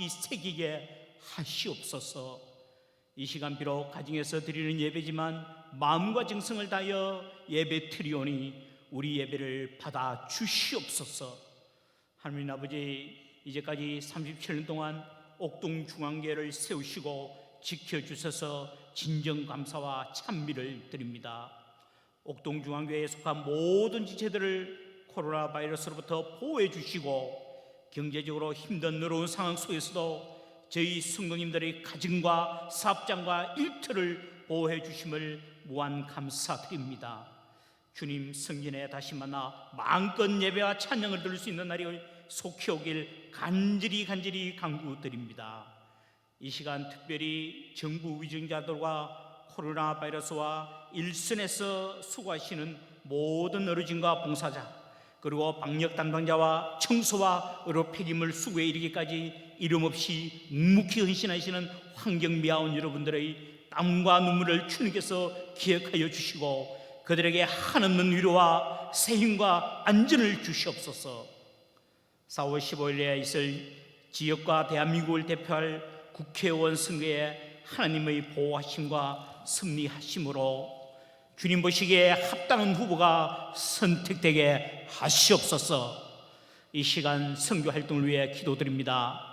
새기게 하시옵소서. 이 시간 비록 가정에서 드리는 예배지만 마음과 정성을 다하여 예배 드리오니 우리 예배를 받아 주시옵소서. 하나님 아버지, 이제까지 37년 동안 옥동중앙교회를 세우시고 지켜주셔서 진정감사와 찬미를 드립니다. 옥동중앙교회에 속한 모든 지체들을 코로나 바이러스로부터 보호해 주시고 경제적으로 힘든 어려운 상황 속에서도 저희 성도님들의 가정과 사업장과 일터를 보호해 주심을 무한 감사드립니다. 주님 성전에 다시 만나 마음껏 예배와 찬양을 드릴 수 있는 날이 속히 오길 간절히 간구드립니다. 이 시간 특별히 정부 위정자들과 코로나 바이러스와 일선에서 수고하시는 모든 어르신과 봉사자, 그리고 방역 담당자와 청소와 의료 폐기물 수거에 이르기까지 이름 없이 묵묵히 헌신하시는 환경미화원 여러분들의 땀과 눈물을 주님께서 기억하여 주시고 그들에게 한없는 위로와 새 힘과 안전을 주시옵소서. 4월 15일에 있을 지역과 대한민국을 대표할 국회의원 선거에 하나님의 보호하심과 승리하심으로 주님 보시기에 합당한 후보가 선택되게 하시옵소서. 이 시간 선교 활동을 위해 기도드립니다.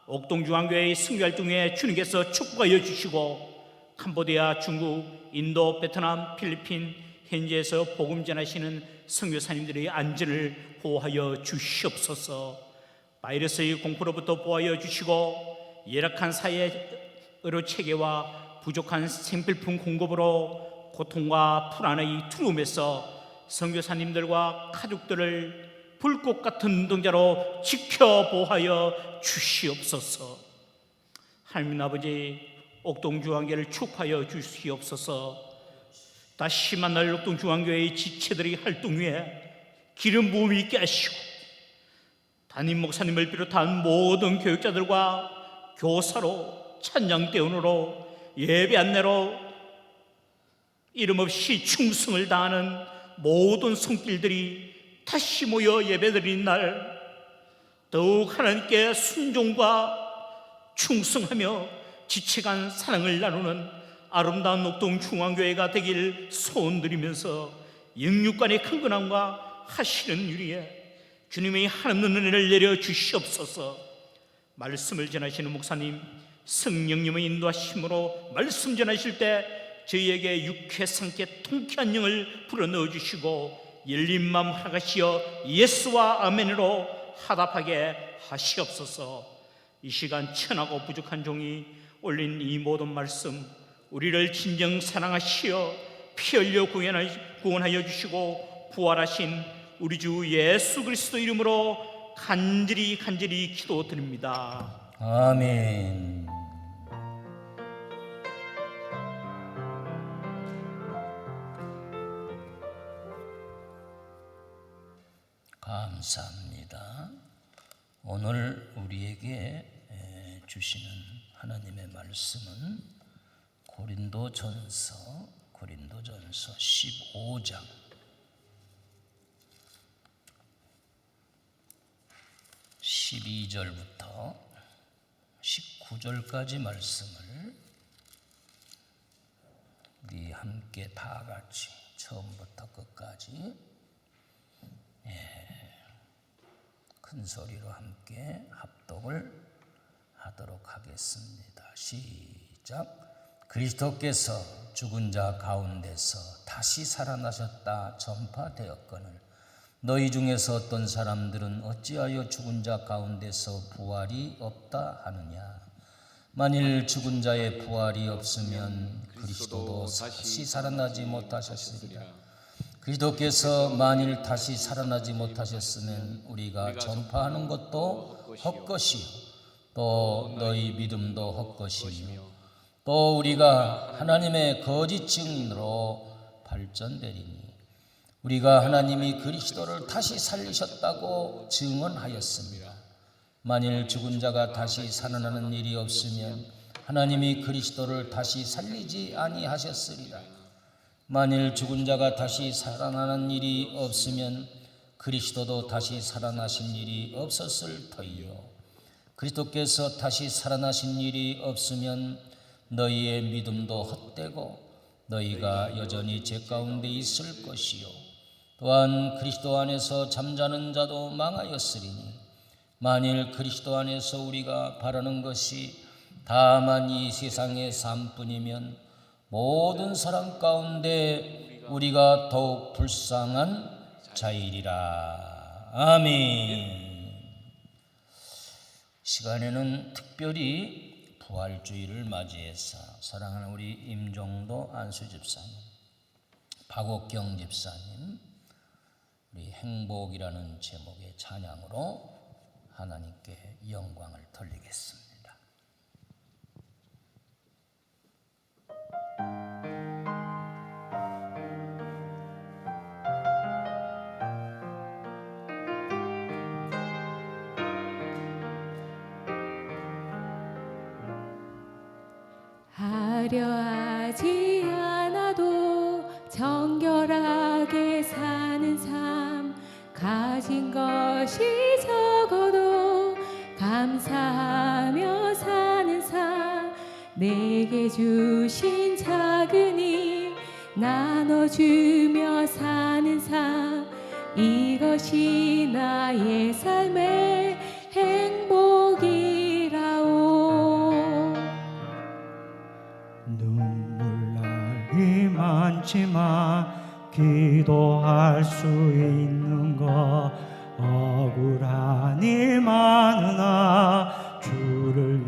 옥동중앙교회의 선교 활동에 주님께서 축복하여 주시고 캄보디아, 중국, 인도, 베트남, 필리핀 현지에서 복음 전하시는 선교사님들의 안전을 보호하여 주시옵소서. 바이러스의 공포로부터 보호하여 주시고 열악한 사회 의료 체계와 부족한 생필품 공급으로 고통과 불안의 두려움에서 선교사님들과 가족들을 불꽃 같은 운동자로 지켜 보호하여 주시옵소서. 하나님 아버지, 옥동중앙교회를 축하하여 주시옵소서. 다시 만날 옥동중앙교회의 지체들의 활동 위에 기름 부음이 있게 하시고 담임 목사님을 비롯한 모든 교육자들과 교사로 찬양대원으로 예배 안내로 이름 없이 충성을 다하는 모든 손길들이 다시 모여 예배드리는 날 더욱 하나님께 순종과 충성하며 지체간 사랑을 나누는 아름다운 옥동중앙교회가 되길 소원드리면서 영육간의 강건함과 하시는 유리에 주님의 한없는 은혜를 내려 주시옵소서. 말씀을 전하시는 목사님, 성령님의 인도하심으로 말씀 전하실 때 저희에게 유쾌상쾌 통쾌한 영을 불어넣어 주시고 열린 마음 하가시어 예스와 아멘으로 화답하게 하시옵소서. 이 시간 천하고 부족한 종이 올린 이 모든 말씀 우리를 진정 사랑하시어 피 흘려 구원하여 주시고 부활하신 우리 주 예수 그리스도 이름으로 간절히 기도드립니다. 아멘. 감사합니다. 오늘 우리에게 주시는 하나님의 말씀은 고린도전서 15장 12절부터 19절까지 말씀을 우리 함께 다 같이 처음부터 끝까지 큰 소리로 함께 합독을 하도록 하겠습니다. 시작. 그리스도께서 죽은 자 가운데서 다시 살아나셨다 전파되었거늘 너희 중에서 어떤 사람들은 어찌하여 죽은 자 가운데서 부활이 없다 하느냐. 만일 죽은 자의 부활이 없으면 그리스도도 다시 살아나지 못하셨으리라. 그리스도께서 만일 다시 살아나지 못하셨으면 우리가 전파하는 것도 헛것이요 또 너희 믿음도 헛것이며 또 우리가 하나님의 거짓 증인으로 발전되리니 우리가 하나님이 그리스도를 다시 살리셨다고 증언하였습니다. 만일 죽은 자가 다시 살아나는 일이 없으면 하나님이 그리스도를 다시 살리지 아니하셨으리라. 만일 죽은 자가 다시 살아나는 일이 없으면 그리스도도 다시 살아나신 일이 없었을 터이요 그리스도께서 다시 살아나신 일이 없으면 너희의 믿음도 헛되고 너희가 여전히 죄 가운데 있을 것이요 또한 그리스도 안에서 잠자는 자도 망하였으리니 만일 그리스도 안에서 우리가 바라는 것이 다만 이 세상의 삶뿐이면 모든 사람 가운데 우리가 더욱 불쌍한 자이리라. 아멘. 시간에는 특별히 부활주의를 맞이해서 사랑하는 우리 임종도 안수집사님, 박옥경 집사님, 우리 행복이라는 제목의 찬양으로 하나님께 영광을 돌리겠습니다. 화려하지 않아도 정결하게 사는 삶, 가진 것이 적어도 감사하며 사는 삶, 내게 주신 작은 힘 나눠주며 사는 삶, 이것이 나의 삶의 행복이라오. 눈물 날이 많지만 기도할 수 있는 것, 억울한 일 많으나 주를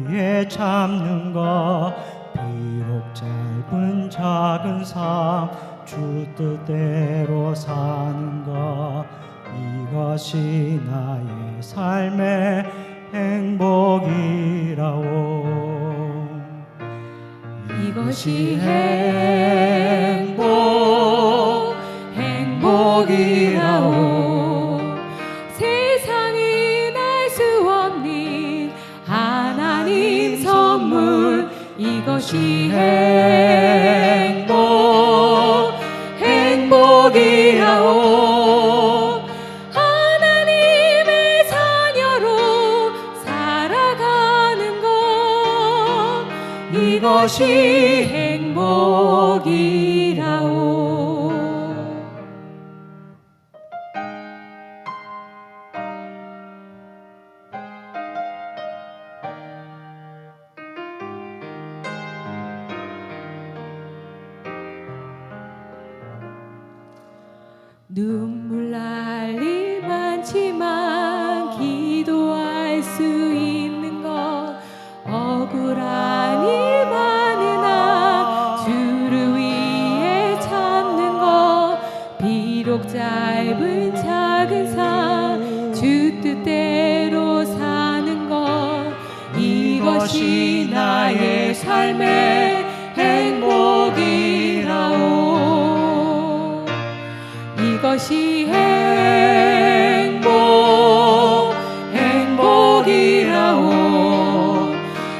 위해 참는 것, 비록 짧은 작은 삶 주 뜻대로 사는 것, 이것이 나의 삶의 행복이라오. 이것이 행복이라오. 세상은 알 수 없는 하나님 선물, 이것이 행복이라오. 하나님의 자녀로 살아가는 것, 이것이 행복이라오. 눈물 날 일 많지만 기도할 수 있는 것, 억울한 일 많으나 주를 위해 참는 것, 비록 짧은 작은 삶 주 뜻대로 사는 것, 이것이 나의 삶의 행복이라오. 이것이 행복이라오.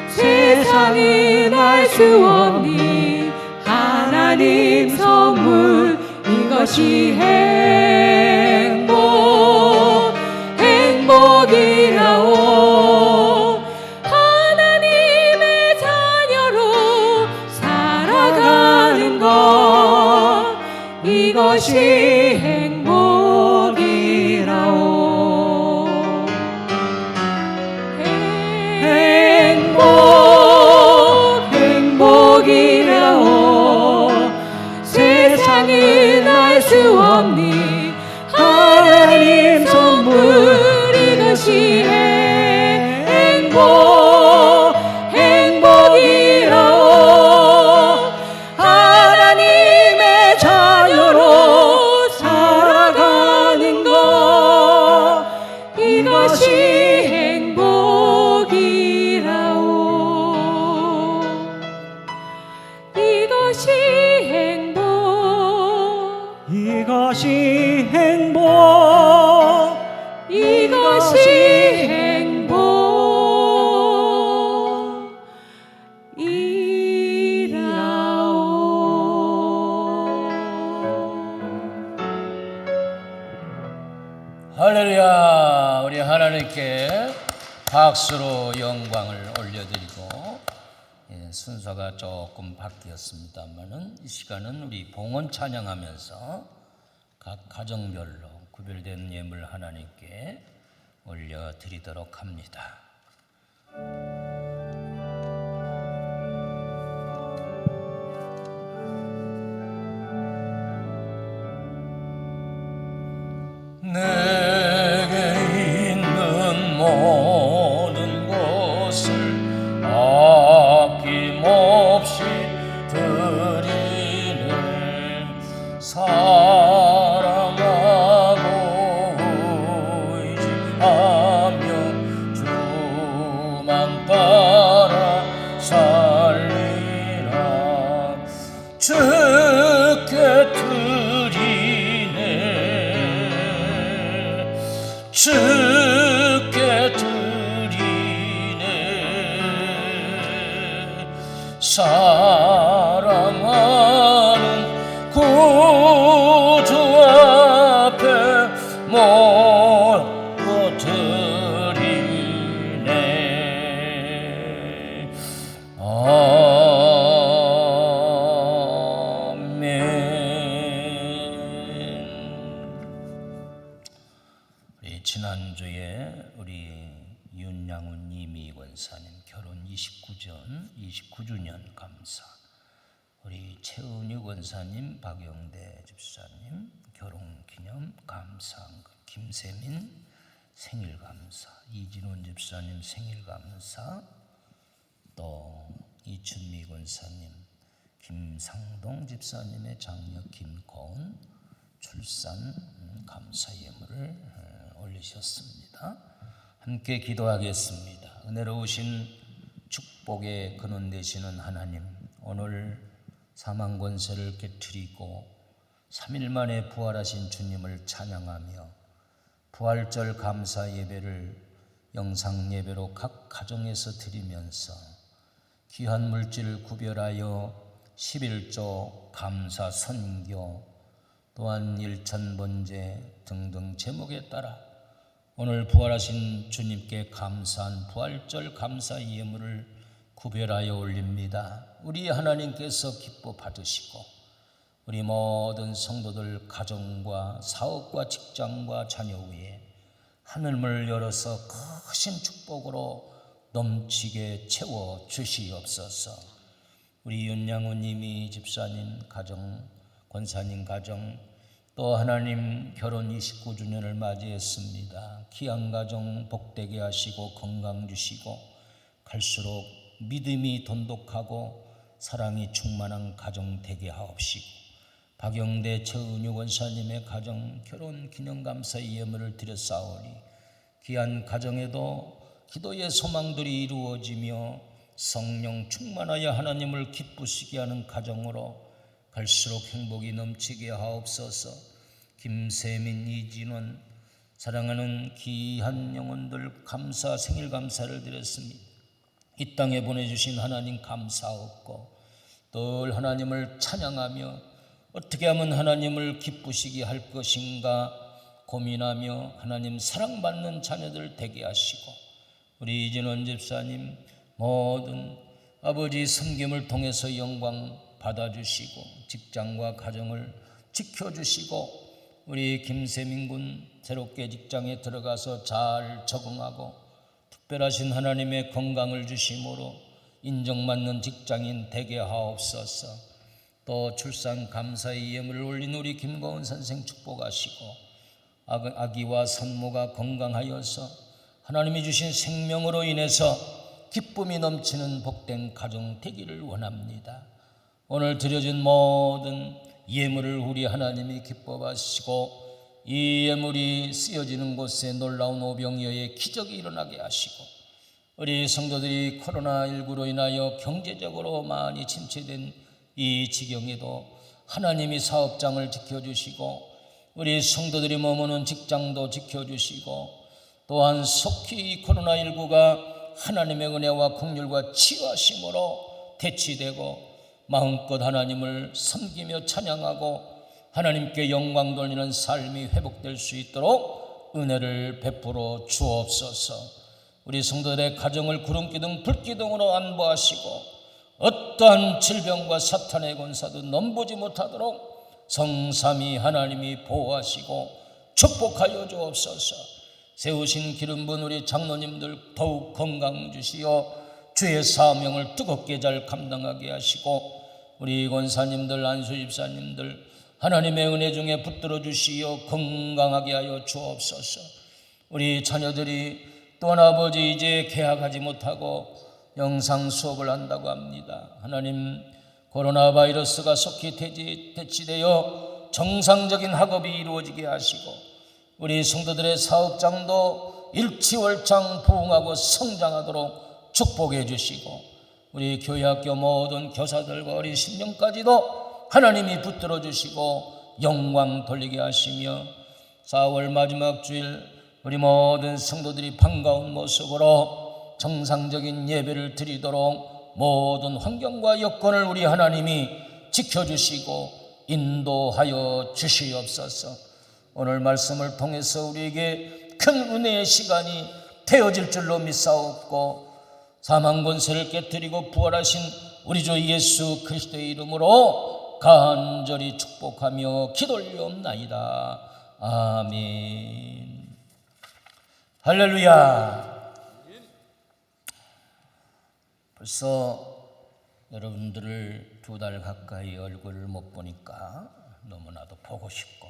세상은 알 수 없는 하나님 선물, 이것이 행복이라오. 하나님의 자녀로 살아가는 것, 이것이 행복이라오. 행복이라오. 세상은 알 수 없는 하나님 선물, 이것이 행복이라오. 하나님의 자녀로 살아가는 것, 이것이 행복이라오. 이것이 할렐루야. 우리 하나님께 박수로 영광을 올려드리고, 순서가 조금 바뀌었습니다만은 이 시간은 우리 봉헌 찬양하면서 각 가정별로 구별된 예물 하나님께 올려드리도록 합니다. 내게 있는 모든 것을 아낌없이 드리네. 사랑하고 의지하며 주만 따라 살리라. 주께 주께 드리네. 사랑하는 구주 앞에 모두 드리네. 아멘. 지난주에 우리 윤양훈 이미 권사님 결혼 29주년 감사, 우리 최은유 권사님, 박영대 집사님 결혼기념 감사, 김세민 생일 감사, 이진원 집사님 생일 감사, 또 이춘미 권사님, 김상동 집사님의 장녀 김고은 출산 감사 예물을 올리셨습니다. 함께 기도하겠습니다. 은혜로우신 축복의 근원 되시는 하나님, 오늘 사망 권세를 깨트리고 3일 만에 부활하신 주님을 찬양하며 부활절 감사 예배를 영상 예배로 각 가정에서 드리면서 귀한 물질을 구별하여 11조 감사 선교, 또한 일천번제 등등 제목에 따라 오늘 부활하신 주님께 감사한 부활절 감사 예물을 구별하여 올립니다. 우리 하나님께서 기뻐 받으시고 우리 모든 성도들 가정과 사업과 직장과 자녀 위에 하늘문을 열어서 크신 축복으로 넘치게 채워 주시옵소서. 우리 윤양훈 이미 집사님 가정, 권사님 가정, 또 하나님 결혼 29주년을 맞이했습니다. 귀한 가정 복되게 하시고 건강 주시고 갈수록 믿음이 돈독하고 사랑이 충만한 가정 되게 하옵시고, 박영대 최은유 권사님의 가정 결혼 기념감사 예물을 드렸사오니 귀한 가정에도 기도의 소망들이 이루어지며 성령 충만하여 하나님을 기쁘시게 하는 가정으로 갈수록 행복이 넘치게 하옵소서. 김세민, 이진원 사랑하는 귀한 영혼들 감사 생일 감사를 드렸습니다. 이 땅에 보내주신 하나님 감사하옵고 늘 하나님을 찬양하며 어떻게 하면 하나님을 기쁘시게 할 것인가 고민하며 하나님 사랑받는 자녀들 되게 하시고, 우리 이진원 집사님 모든 아버지 섬김을 통해서 영광 받아주시고 직장과 가정을 지켜주시고, 우리 김세민 군 새롭게 직장에 들어가서 잘 적응하고 특별하신 하나님의 건강을 주심으로 인정받는 직장인 되게 하옵소서. 또 출산 감사의 예물을 올린 우리 김고은 선생 축복하시고 아기와 산모가 건강하여서 하나님이 주신 생명으로 인해서 기쁨이 넘치는 복된 가정 되기를 원합니다. 오늘 드려진 모든 예물을 우리 하나님이 기뻐하시고 이 예물이 쓰여지는 곳에 놀라운 오병이어의 기적이 일어나게 하시고, 우리 성도들이 코로나19로 인하여 경제적으로 많이 침체된 이 지경에도 하나님이 사업장을 지켜주시고 우리 성도들이 머무는 직장도 지켜주시고, 또한 속히 코로나19가 하나님의 은혜와 긍휼과 치유하심으로 대치되고 마음껏 하나님을 섬기며 찬양하고 하나님께 영광 돌리는 삶이 회복될 수 있도록 은혜를 베풀어 주옵소서. 우리 성도들의 가정을 구름기둥 불기둥으로 안보하시고 어떠한 질병과 사탄의 권사도 넘보지 못하도록 성삼위 하나님이 보호하시고 축복하여 주옵소서. 세우신 기름분 우리 장로님들 더욱 건강 주시어 주의 사명을 뜨겁게 잘 감당하게 하시고 우리 권사님들 안수 집사님들 하나님의 은혜 중에 붙들어 주시어 건강하게 하여 주옵소서. 우리 자녀들이 또한 아버지 이제 개학하지 못하고 영상 수업을 한다고 합니다. 하나님, 코로나 바이러스가 속히 대치되어 정상적인 학업이 이루어지게 하시고 우리 성도들의 사업장도 일치월장 부흥하고 성장하도록 축복해 주시고 우리 교회학교 모든 교사들과 어린 신령까지도 하나님이 붙들어 주시고 영광 돌리게 하시며 4월 마지막 주일 우리 모든 성도들이 반가운 모습으로 정상적인 예배를 드리도록 모든 환경과 여건을 우리 하나님이 지켜주시고 인도하여 주시옵소서. 오늘 말씀을 통해서 우리에게 큰 은혜의 시간이 되어질 줄로 믿사옵고 사망 권세를 깨뜨리고 부활하신 우리 주 예수 그리스도의 이름으로 간절히 축복하며 기도올리옵나이다. 아멘. 할렐루야. 벌써 여러분들을 2달 가까이 얼굴을 못 보니까 너무나도 보고 싶고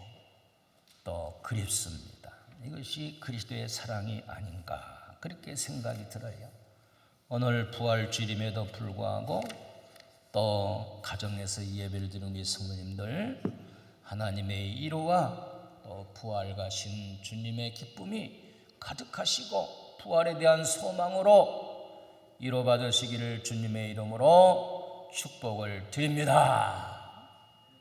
또 그립습니다. 이것이 그리스도의 사랑이 아닌가 그렇게 생각이 들어요. 오늘 부활주일임에도 불구하고 또 가정에서 예배를 드리는 우리 성도님들 하나님의 위로와 또 부활 가신 주님의 기쁨이 가득하시고 부활에 대한 소망으로 위로받으시기를 주님의 이름으로 축복을 드립니다.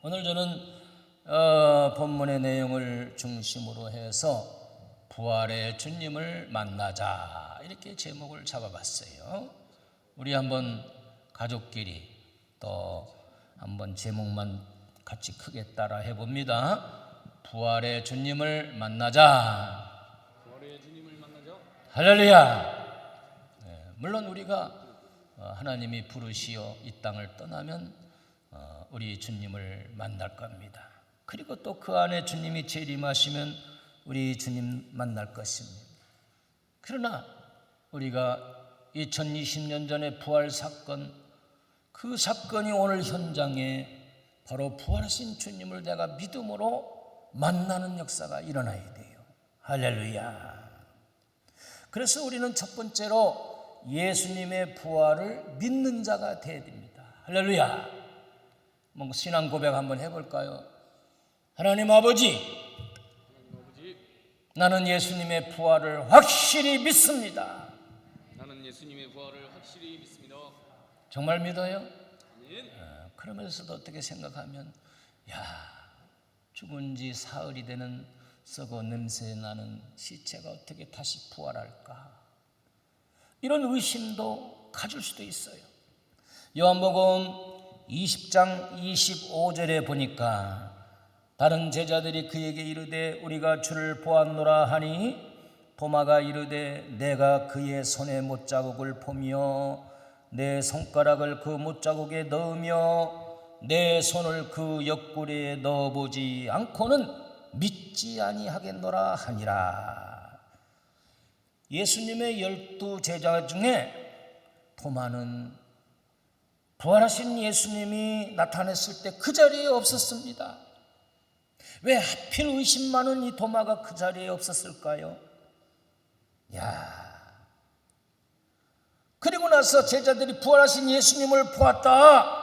오늘 저는 본문의 내용을 중심으로 해서 부활의 주님을 만나자 이렇게 제목을 잡아봤어요. 우리 한번 가족끼리 또 한번 제목만 같이 크게 따라 해봅니다. 부활의 주님을 만나자. 부활의 주님을 만나자. 할렐루야. 물론 우리가 하나님이 부르시어 이 땅을 떠나면 우리 주님을 만날 겁니다. 그리고 또 그 안에 주님이 재림하시면 우리 주님 만날 것입니다. 그러나 우리가 2020년 전에 부활 사건, 그 사건이 오늘 현장에 바로 부활하신 주님을 내가 믿음으로 만나는 역사가 일어나야 돼요. 할렐루야. 그래서 우리는 첫 번째로 예수님의 부활을 믿는 자가 되어야 됩니다. 할렐루야. 뭔가 신앙 고백 한번 해볼까요? 하나님 아버지, 나는 예수님의 부활을 확실히 믿습니다. 나는 예수님의 부활을 확실히 믿습니다. 정말 믿어요? 아멘. 그러면서도 어떻게 생각하면 죽은 지 사흘이 되는 썩어 냄새 나는 시체가 어떻게 다시 부활할까? 이런 의심도 가질 수도 있어요. 요한복음 20장 25절에 보니까 다른 제자들이 그에게 이르되 우리가 주를 보았노라 하니 도마가 이르되 내가 그의 손에 못자국을 보며 내 손가락을 그 못자국에 넣으며 내 손을 그 옆구리에 넣어보지 않고는 믿지 아니하겠노라 하니라. 예수님의 12 제자 중에 도마는 부활하신 예수님이 나타났을 때 그 자리에 없었습니다. 왜 하필 의심 많은 이 도마가 그 자리에 없었을까요? 그리고 나서 제자들이 부활하신 예수님을 보았다.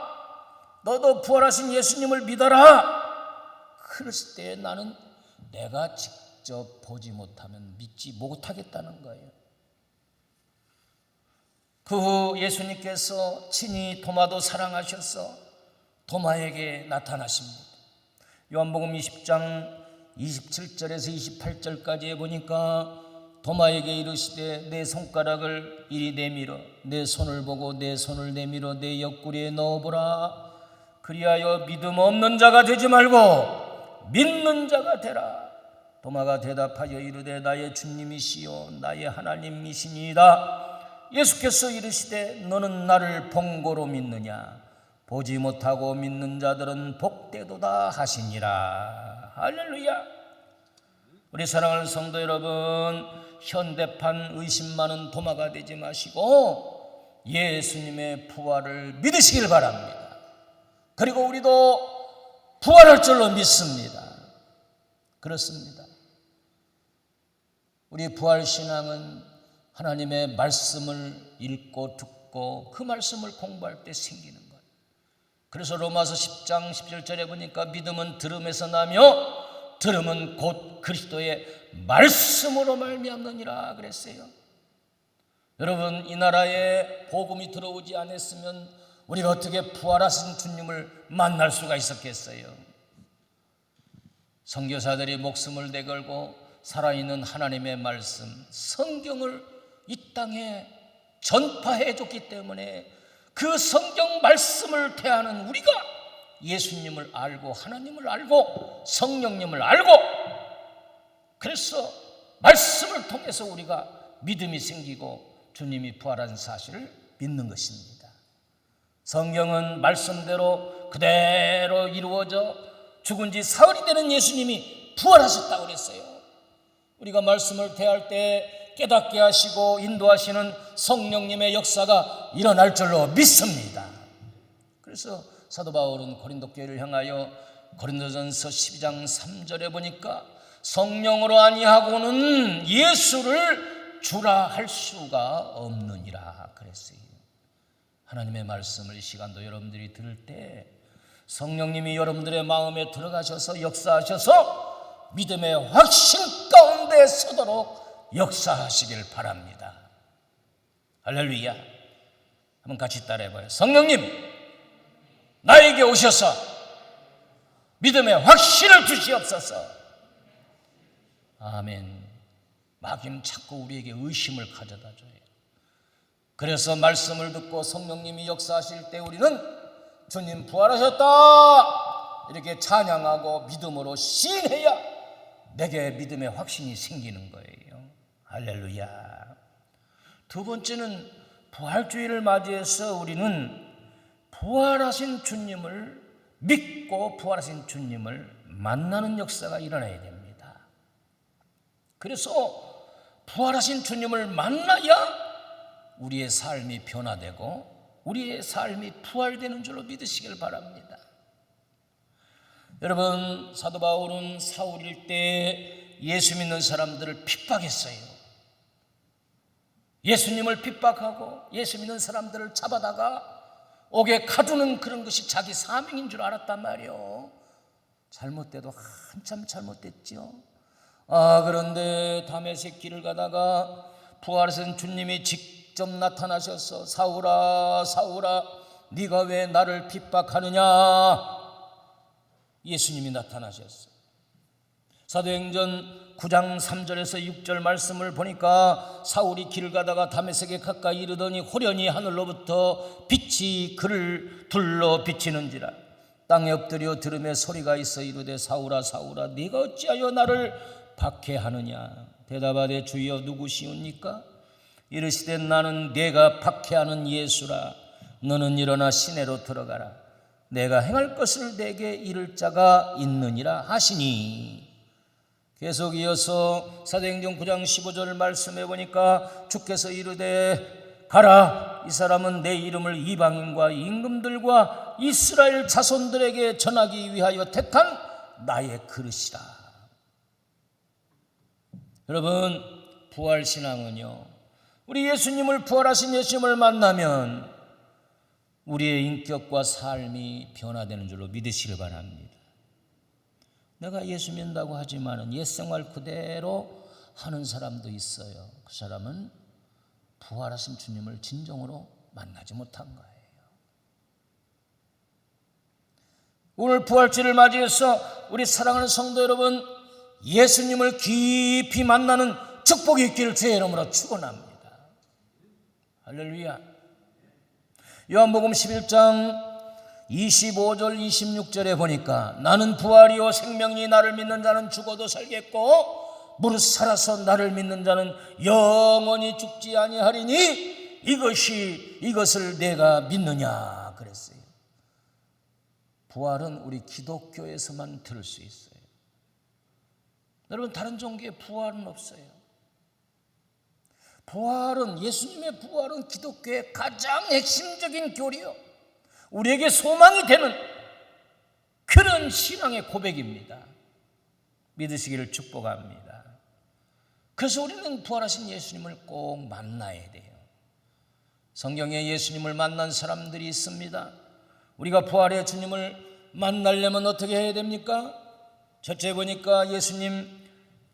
너도 부활하신 예수님을 믿어라. 그랬을 때 나는 내가 직접 보지 못하면 믿지 못하겠다는 거예요. 그 후 예수님께서 친히 도마도 사랑하셔서 도마에게 나타나십니다. 요한복음 20장 27절에서 28절까지에 보니까 도마에게 이르시되 내 손가락을 이리 내밀어 내 손을 보고 내 손을 내밀어 내 옆구리에 넣어보라. 그리하여 믿음 없는 자가 되지 말고 믿는 자가 되라. 도마가 대답하여 이르되 나의 주님이시요 나의 하나님이시니이다. 예수께서 이르시되 너는 나를 본고로 믿느냐? 보지 못하고 믿는 자들은 복되도다 하시니라. 할렐루야. 우리 사랑하는 성도 여러분, 현대판 의심 많은 도마가 되지 마시고 예수님의 부활을 믿으시길 바랍니다. 그리고 우리도 부활할 줄로 믿습니다. 그렇습니다. 우리 부활신앙은 하나님의 말씀을 읽고 듣고 그 말씀을 공부할 때 생기는 것. 그래서 로마서 10장 17절에 보니까 믿음은 들음에서 나며 들음은 곧 그리스도의 말씀으로 말미암느니라 그랬어요. 여러분, 이 나라에 복음이 들어오지 않았으면 우리가 어떻게 부활하신 주님을 만날 수가 있었겠어요? 선교사들이 목숨을 내걸고 살아있는 하나님의 말씀, 성경을 이 땅에 전파해 줬기 때문에 그 성경 말씀을 대하는 우리가 예수님을 알고 하나님을 알고 성령님을 알고, 그래서 말씀을 통해서 우리가 믿음이 생기고 주님이 부활한 사실을 믿는 것입니다. 성경은 말씀대로 그대로 이루어져 죽은 지 사흘이 되는 예수님이 부활하셨다고 그랬어요. 우리가 말씀을 대할 때 깨닫게 하시고 인도하시는 성령님의 역사가 일어날 줄로 믿습니다. 그래서 사도 바울은 고린도 교회를 향하여 고린도전서 12장 3절에 보니까 성령으로 아니하고는 예수를 주라 할 수가 없느니라 그랬어요. 하나님의 말씀을 이 시간도 여러분들이 들을 때 성령님이 여러분들의 마음에 들어가셔서 역사하셔서 믿음의 확신 가운데 서도록 역사하시길 바랍니다. 할렐루야. 한번 같이 따라해봐요. 성령님, 나에게 오셔서 믿음의 확신을 주시옵소서. 아멘. 마귀는 자꾸 우리에게 의심을 가져다 줘요. 그래서 말씀을 듣고 성령님이 역사하실 때 우리는 주님 부활하셨다 이렇게 찬양하고 믿음으로 시인해야 내게 믿음의 확신이 생기는 거예요. 할렐루야. 두 번째는 부활주의를 맞이해서 우리는 부활하신 주님을 믿고 부활하신 주님을 만나는 역사가 일어나야 됩니다. 그래서 부활하신 주님을 만나야 우리의 삶이 변화되고 우리의 삶이 부활되는 줄로 믿으시길 바랍니다. 여러분, 사도 바울은 사울일 때 예수 믿는 사람들을 핍박했어요. 예수님을 핍박하고 예수 믿는 사람들을 잡아다가 옥에 가두는 그런 것이 자기 사명인 줄 알았단 말이에요. 잘못돼도 한참 잘못됐죠. 그런데 다메섹 길을 가다가 부활하신 주님이 직접 나타나셔서 사울아 사울아 네가 왜 나를 핍박하느냐, 예수님이 나타나셨어요. 사도행전 9장 3절에서 6절 말씀을 보니까 사울이 길을 가다가 다메섹에 가까이 이르더니 호련히 하늘로부터 빛이 그를 둘러 비치는지라 땅에 엎드려 들음에 소리가 있어 이르되 사울아 사울아 네가 어찌하여 나를 박해하느냐. 대답하되 주여 누구시옵니까? 이르시되 나는 네가 박해하는 예수라. 너는 일어나 시내로 들어가라. 내가 행할 것을 내게 이를 자가 있느니라 하시니. 계속 이어서 사도행전 9장 15절 말씀해 보니까 주께서 이르되 가라, 이 사람은 내 이름을 이방인과 임금들과 이스라엘 자손들에게 전하기 위하여 택한 나의 그릇이라. 여러분, 부활신앙은요, 우리 예수님을 부활하신 예수님을 만나면 우리의 인격과 삶이 변화되는 줄로 믿으시길 바랍니다. 내가 예수 믿는다고 하지만 옛생활 그대로 하는 사람도 있어요. 그 사람은 부활하신 주님을 진정으로 만나지 못한 거예요. 오늘 부활주를 맞이해서 우리 사랑하는 성도 여러분, 예수님을 깊이 만나는 축복이 있기를 주의 이름으로 축원합니다. 할렐루야. 요한복음 11장 25절 26절에 보니까 나는 부활이요 생명이 나를 믿는 자는 죽어도 살겠고 무릇 살아서 나를 믿는 자는 영원히 죽지 아니하리니 이것을 내가 믿느냐 그랬어요. 부활은 우리 기독교에서만 들을 수 있어요. 여러분, 다른 종교에 부활은 없어요. 부활은, 예수님의 부활은 기독교의 가장 핵심적인 교리요, 우리에게 소망이 되는 그런 신앙의 고백입니다. 믿으시기를 축복합니다. 그래서 우리는 부활하신 예수님을 꼭 만나야 돼요. 성경에 예수님을 만난 사람들이 있습니다. 우리가 부활의 주님을 만나려면 어떻게 해야 됩니까? 첫째 보니까 예수님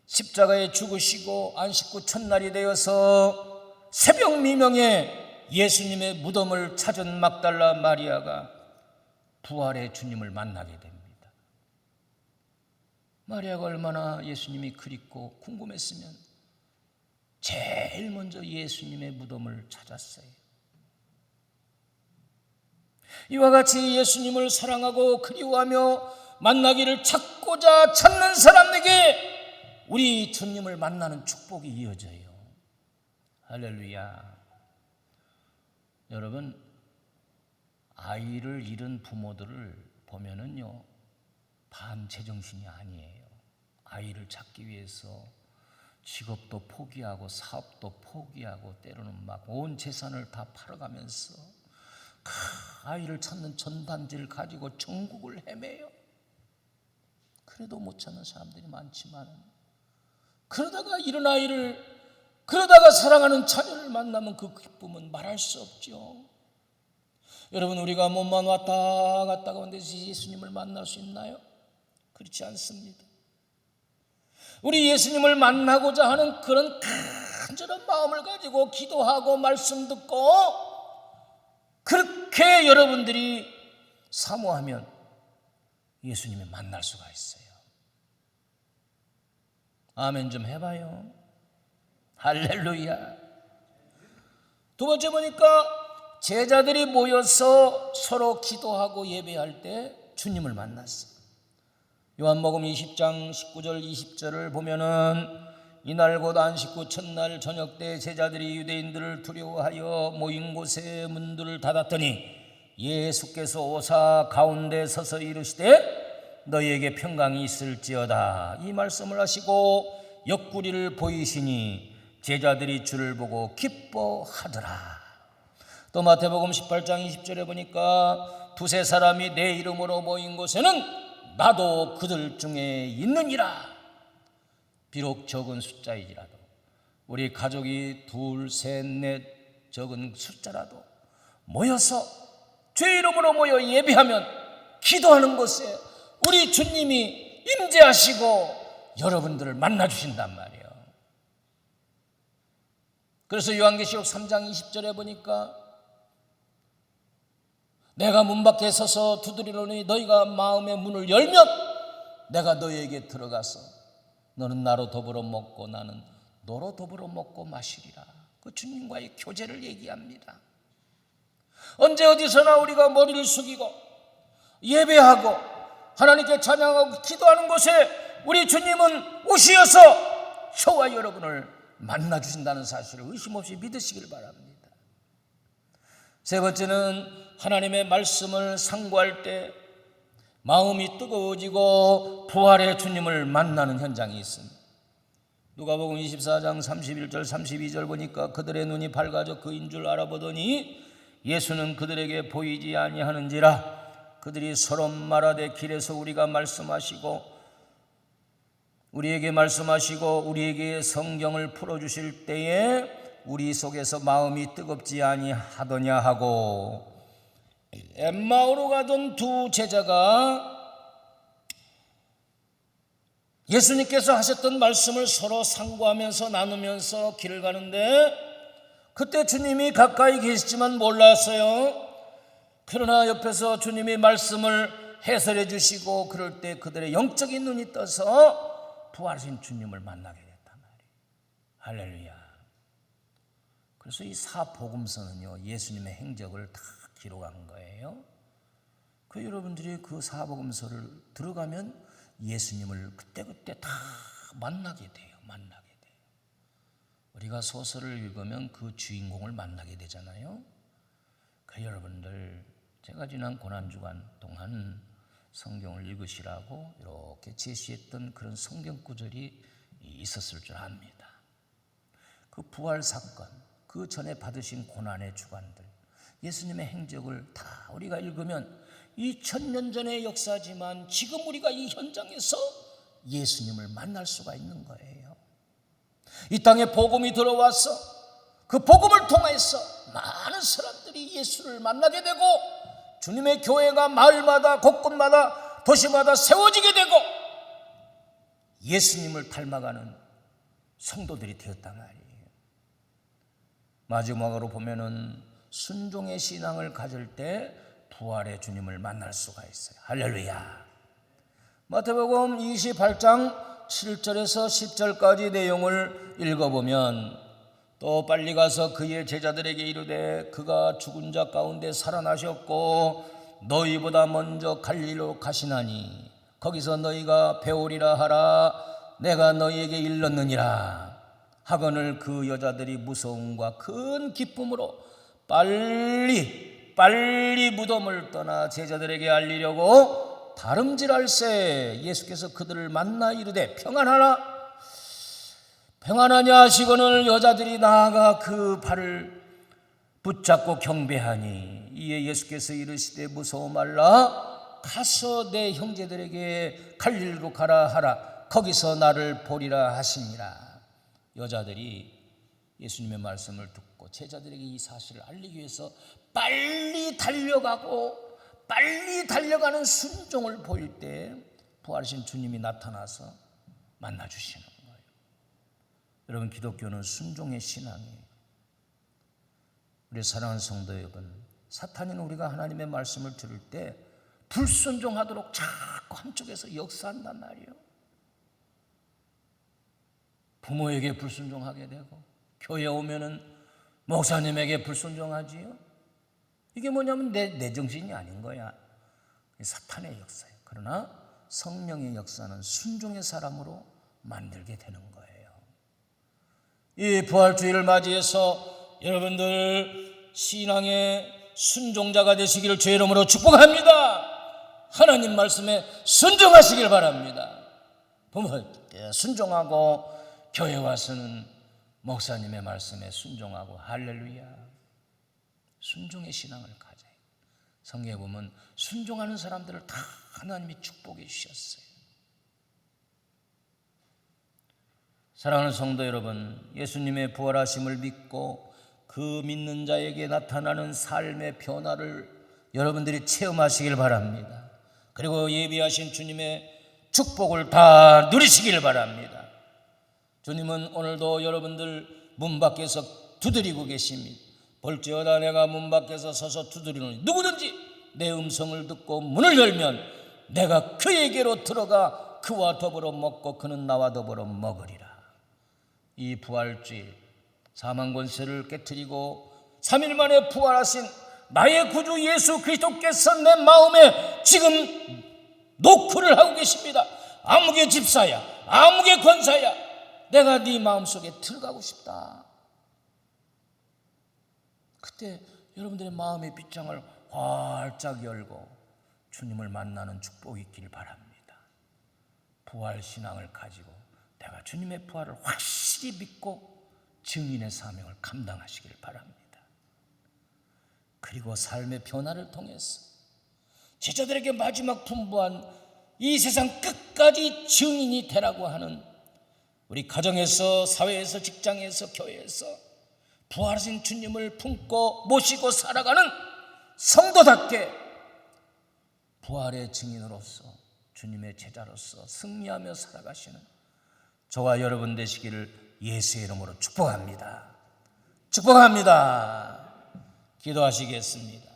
십자가에 죽으시고 안식 후 첫날이 되어서 새벽 미명에 예수님의 무덤을 찾은 막달라 마리아가 부활의 주님을 만나게 됩니다. 마리아가 얼마나 예수님이 그립고 궁금했으면 제일 먼저 예수님의 무덤을 찾았어요. 이와 같이 예수님을 사랑하고 그리워하며 만나기를 찾고자 찾는 사람에게 우리 주님을 만나는 축복이 이어져요. 할렐루야. 여러분, 아이를 잃은 부모들을 보면은요, 반제정신이 아니에요. 아이를 찾기 위해서 직업도 포기하고 사업도 포기하고 때로는 막 온 재산을 다 팔아가면서 그 아이를 찾는 전단지를 가지고 전국을 헤매요. 그래도 못 찾는 사람들이 많지만, 그러다가 이런 아이를, 그러다가 사랑하는 자녀를 만나면 그 기쁨은 말할 수 없죠. 여러분, 우리가 몸만 왔다 갔다 가운데 예수님을 만날 수 있나요? 그렇지 않습니다. 우리 예수님을 만나고자 하는 그런 간절한 마음을 가지고 기도하고 말씀 듣고 그렇게 여러분들이 사모하면 예수님을 만날 수가 있어요. 아멘 좀 해봐요. 할렐루야. 두 번째 보니까 제자들이 모여서 서로 기도하고 예배할 때 주님을 만났어요. 요한복음 20장 19절 20절을 보면은 이날 곧 안식 후 첫날 저녁 때 제자들이 유대인들을 두려워하여 모인 곳에 문들을 닫았더니 예수께서 오사 가운데 서서 이르시되 너희에게 평강이 있을지어다 이 말씀을 하시고 옆구리를 보이시니 제자들이 주를 보고 기뻐하더라. 또 마태복음 18장 20절에 보니까 두세 사람이 내 이름으로 모인 곳에는 나도 그들 중에 있느니라. 비록 적은 숫자이지라도, 우리 가족이 둘, 셋, 넷 적은 숫자라도 모여서 주의 이름으로 모여 예배하면, 기도하는 곳에 우리 주님이 임재하시고 여러분들을 만나주신단 말이에요. 그래서 요한계시록 3장 20절에 보니까 내가 문 밖에 서서 두드리노니 너희가 마음의 문을 열면 내가 너희에게 들어가서 너는 나로 더불어 먹고 나는 너로 더불어 먹고 마시리라. 그 주님과의 교제를 얘기합니다. 언제 어디서나 우리가 머리를 숙이고 예배하고 하나님께 찬양하고 기도하는 곳에 우리 주님은 오시어서 저와 여러분을 만나주신다는 사실을 의심 없이 믿으시길 바랍니다. 세 번째는 하나님의 말씀을 상고할 때 마음이 뜨거워지고 부활의 주님을 만나는 현장이 있습니다. 누가복음 24장 31절 32절 보니까 그들의 눈이 밝아져 그인 줄 알아보더니 예수는 그들에게 보이지 아니하는지라. 그들이 서로 말하되 길에서 우리에게 말씀하시고 우리에게 성경을 풀어주실 때에 우리 속에서 마음이 뜨겁지 아니하더냐 하고. 엠마오로 가던 두 제자가 예수님께서 하셨던 말씀을 서로 상고하면서 나누면서 길을 가는데 그때 주님이 가까이 계시지만 몰랐어요. 그러나 옆에서 주님이 말씀을 해설해 주시고 그럴 때 그들의 영적인 눈이 떠서 부활하신 주님을 만나게 됐단 말이에요. 할렐루야. 그래서 이 사복음서는요, 예수님의 행적을 다 기록한 거예요. 그 여러분들이 그 사복음서를 들어가면 예수님을 그때그때 다 만나게 돼요. 만나게 돼요. 우리가 소설을 읽으면 그 주인공을 만나게 되잖아요. 그 여러분들, 제가 지난 고난주간 동안 성경을 읽으시라고 이렇게 제시했던 그런 성경 구절이 있었을 줄 압니다. 그 부활 사건, 그 전에 받으신 고난의 주관들, 예수님의 행적을 다 우리가 읽으면 2000년 전의 역사지만 지금 우리가 이 현장에서 예수님을 만날 수가 있는 거예요. 이 땅에 복음이 들어와서 그 복음을 통해서 많은 사람들이 예수를 만나게 되고 주님의 교회가 마을마다 곳곳마다 도시마다 세워지게 되고 예수님을 닮아가는 성도들이 되었단 말이에요. 마지막으로 보면은 순종의 신앙을 가질 때 부활의 주님을 만날 수가 있어요. 할렐루야. 마태복음 28장 7절에서 10절까지 내용을 읽어보면 또 빨리 가서 그의 제자들에게 이르되 그가 죽은 자 가운데 살아나셨고 너희보다 먼저 갈릴리로 가시나니 거기서 너희가 배우리라 하라. 내가 너희에게 일렀느니라. 하거늘 그 여자들이 무서움과 큰 기쁨으로 빨리 무덤을 떠나 제자들에게 알리려고 다름질할새 예수께서 그들을 만나 이르되 평안하냐 하시거늘 여자들이 나아가 그 발을 붙잡고 경배하니 이에 예수께서 이르시되 무서워 말라. 가서 내 형제들에게 갈릴리로 가라 하라. 거기서 나를 보리라 하시니라. 여자들이 예수님의 말씀을 듣고 제자들에게 이 사실을 알리기 위해서 빨리 달려가는 순종을 보일 때 부활하신 주님이 나타나서 만나주시는 거예요. 여러분, 기독교는 순종의 신앙이에요. 우리 사랑하는 성도 여러분, 사탄은 우리가 하나님의 말씀을 들을 때 불순종하도록 자꾸 한쪽에서 역사한단 말이에요. 부모에게 불순종하게 되고 교회 오면은 목사님에게 불순종하지요. 이게 뭐냐면 내 정신이 아닌 거야. 사탄의 역사예요. 그러나 성령의 역사는 순종의 사람으로 만들게 되는 거예요. 이 부활주의를 맞이해서 여러분들 신앙의 순종자가 되시기를 주의 이름으로 축복합니다. 하나님 말씀에 순종하시길 바랍니다. 부모께 순종하고 교회 와서는 목사님의 말씀에 순종하고 할렐루야. 순종의 신앙을 가져요. 성경에 보면 순종하는 사람들을 다 하나님이 축복해 주셨어요. 사랑하는 성도 여러분, 예수님의 부활하심을 믿고 그 믿는 자에게 나타나는 삶의 변화를 여러분들이 체험하시길 바랍니다. 그리고 예비하신 주님의 축복을 다 누리시길 바랍니다. 주님은 오늘도 여러분들 문 밖에서 두드리고 계십니다. 볼지어다 내가 문 밖에서 서서 두드리노니 누구든지 내 음성을 듣고 문을 열면 내가 그에게로 들어가 그와 더불어 먹고 그는 나와 더불어 먹으리라. 이 부활주일 사망 권세를 깨트리고 3일 만에 부활하신 나의 구주 예수 그리스도께서 내 마음에 지금 노크를 하고 계십니다. 아무개 집사야, 아무개 권사야, 내가 네 마음속에 들어가고 싶다. 그때 여러분들의 마음의 빗장을 활짝 열고 주님을 만나는 축복이 있기를 바랍니다. 부활신앙을 가지고 내가 주님의 부활을 확실히 믿고 증인의 사명을 감당하시기를 바랍니다. 그리고 삶의 변화를 통해서 제자들에게 마지막 분부한 이 세상 끝까지 증인이 되라고 하는 우리 가정에서, 사회에서, 직장에서, 교회에서 부활하신 주님을 품고 모시고 살아가는 성도답게 부활의 증인으로서 주님의 제자로서 승리하며 살아가시는 저와 여러분 되시기를 예수의 이름으로 축복합니다. 축복합니다. 기도하시겠습니다.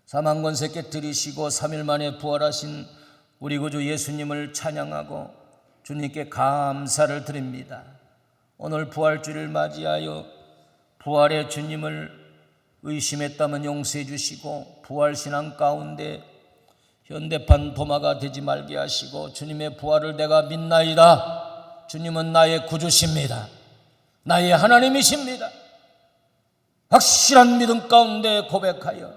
사망 권세 깨뜨리시고 3일 만에 부활하신 우리 구주 예수님을 찬양하고 주님께 감사를 드립니다. 오늘 부활주를 맞이하여 부활의 주님을 의심했다면 용서해 주시고 부활신앙 가운데 현대판 도마가 되지 말게 하시고 주님의 부활을 내가 믿나이다, 주님은 나의 구주십니다. 나의 하나님이십니다. 확실한 믿음 가운데 고백하여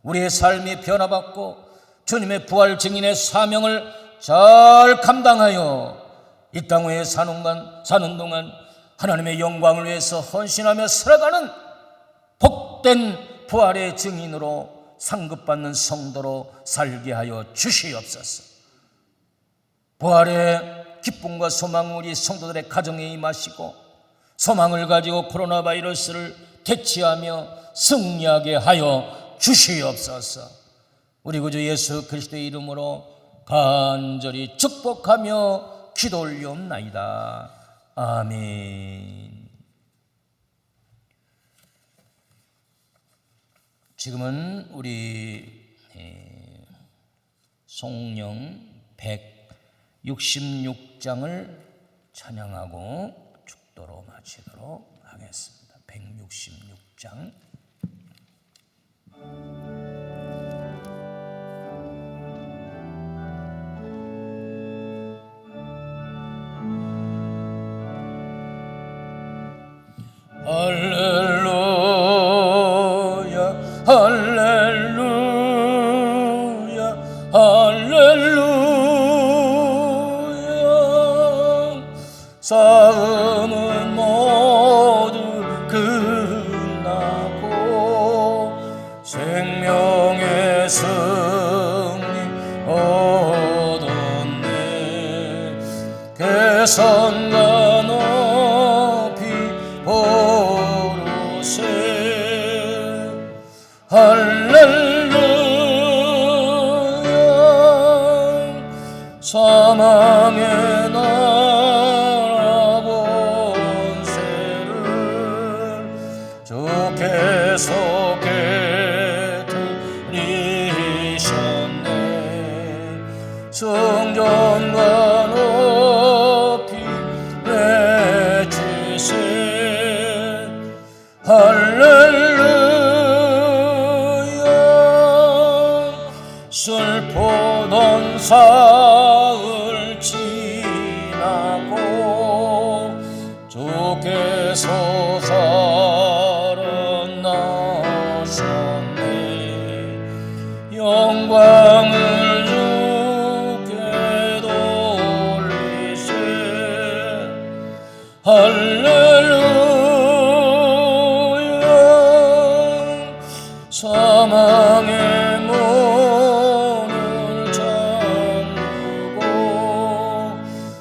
우리의 삶이 변화받고 주님의 부활 증인의 사명을 잘 감당하여 이 땅 위에 사는 동안 하나님의 영광을 위해서 헌신하며 살아가는 복된 부활의 증인으로 상급받는 성도로 살게 하여 주시옵소서. 부활의 기쁨과 소망 우리 성도들의 가정에 임하시고 소망을 가지고 코로나 바이러스를 대치하며 승리하게 하여 주시옵소서. 우리 구주 예수 그리스도의 이름으로 간절히 축복하며 기도 올리옵나이다. 아멘. 지금은 우리 송영 166장을 찬양하고 축도로 마치도록 하겠습니다. 166장. 할렐루야 할렐루야 할렐루야. 싸움은 모두 끝나고 생명의 승리 얻었네. 개선과 높이 보르세. 할렐루야. 사망의 나라 권세를 주께서 깨뜨리셨네. 성전과 높이 외치세. 할렐루야. 슬프던 사흘 지나고 주께서 살아나셨네. 영광을 주께 돌리세. 할렐루야. 사망의 문을 잠그고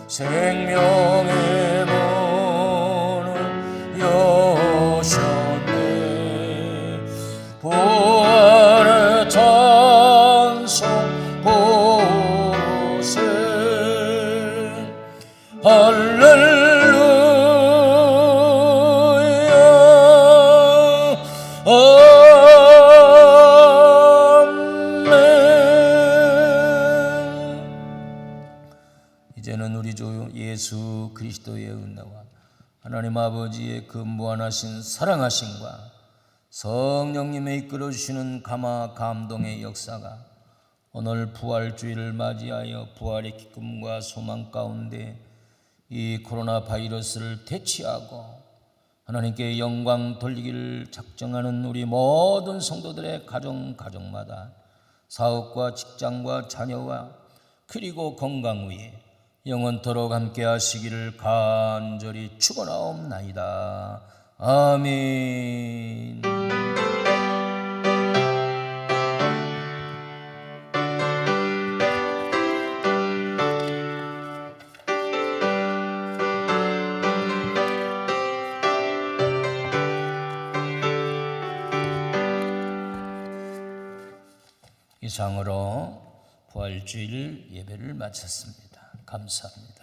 생명의 문을 여셨네. 부활의 찬송 부르세. 할렐루야. 아멘. 이제는 우리 주 예수 그리스도의 은혜와 하나님 아버지의 그 무한하신 사랑하심과 성령님의 이끌어주시는 감화 감동의 역사가 오늘 부활주의를 맞이하여 부활의 기쁨과 소망 가운데 이 코로나 바이러스를 대치하고 하나님께 영광 돌리기를 작정하는 우리 모든 성도들의 가정마다 사업과 직장과 자녀와 그리고 건강 위에 영원토록 함께 하시기를 간절히 축원하옵나이다. 아멘. 이상으로 부활주일 예배를 마쳤습니다. 감사합니다.